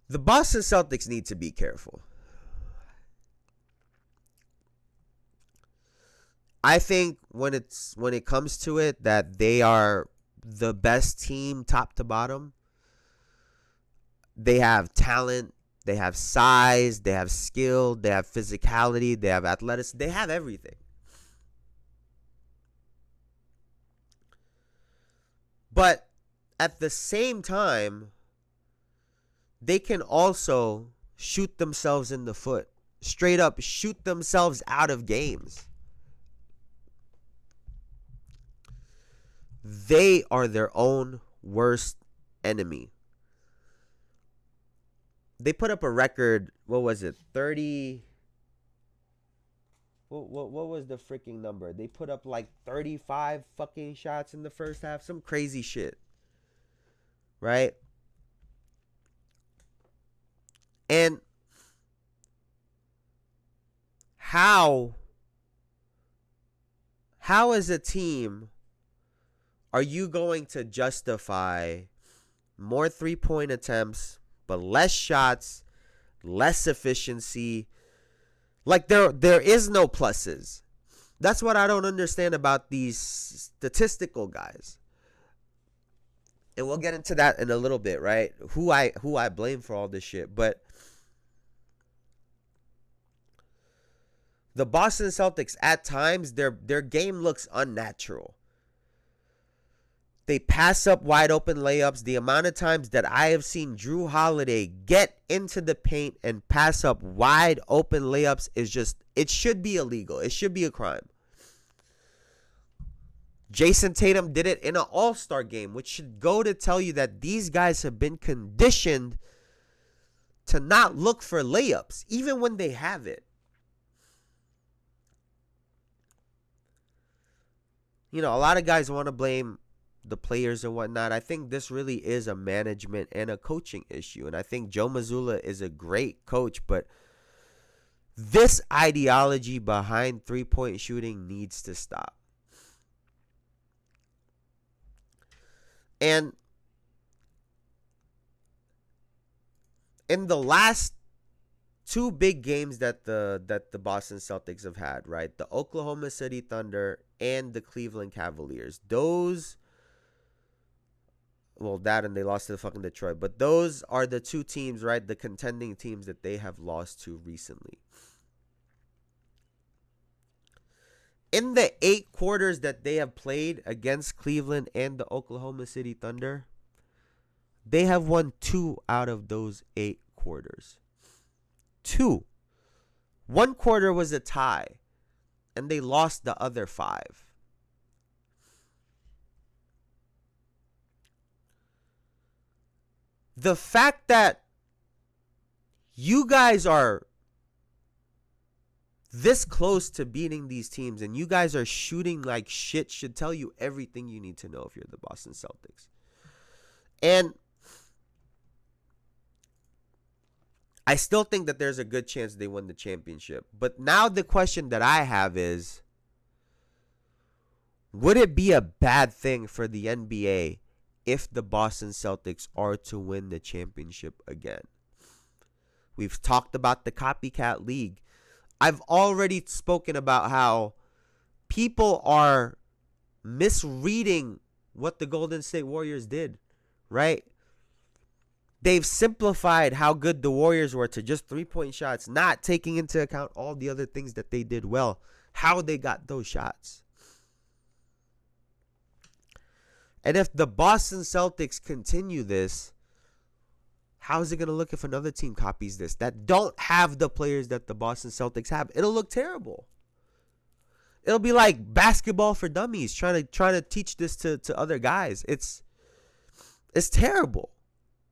The Boston Celtics need to be careful. I think when it comes to it that they are the best team top to bottom. They have talent, they have size, they have skill, they have physicality, they have athleticism, they have everything. But at the same time, they can also shoot themselves in the foot. Straight up shoot themselves out of games. They are their own worst enemy. They put up a record, what was it? 30. What was the freaking number? They put up like 35 fucking shots in the first half. Some crazy shit. Right? And how as a team are you going to justify more three-point attempts but less shots, less efficiency? Like there is no pluses. That's what I don't understand about these statistical guys. And we'll get into that in a little bit, right? Who I blame for all this shit. But the Boston Celtics, at times, their game looks unnatural. They pass up wide open layups. The amount of times that I have seen Drew Holiday get into the paint and pass up wide open layups is just, it should be illegal. It should be a crime. Jayson Tatum did it in an all-star game, which should go to tell you that these guys have been conditioned to not look for layups, even when they have it. You know, a lot of guys want to blame the players and whatnot. I think this really is a management and a coaching issue. And I think Joe Mazzulla is a great coach, but this ideology behind three-point shooting needs to stop. And in the last two big games that the Boston Celtics have had, right? The Oklahoma City Thunder and the Cleveland Cavaliers. Those, well, that and they lost to the fucking Detroit. But those are the two teams, right? The contending teams that they have lost to recently. In the 8 quarters that they have played against Cleveland and the Oklahoma City Thunder, they have won 2 out of those 8 quarters. 2. 1 quarter was a tie, and they lost the other 5. The fact that you guys are this close to beating these teams and you guys are shooting like shit should tell you everything you need to know if you're the Boston Celtics. And I still think that there's a good chance they win the championship. But now the question that I have is, would it be a bad thing for the NBA if the Boston Celtics are to win the championship again? We've talked about the copycat league. I've already spoken about how people are misreading what the Golden State Warriors did, right? They've simplified how good the Warriors were to just 3-point shots, not taking into account all the other things that they did well, how they got those shots. And if the Boston Celtics continue this, how is it going to look if another team copies this that don't have the players that the Boston Celtics have? It'll look terrible. It'll be like basketball for dummies trying to teach this to other guys. It's terrible.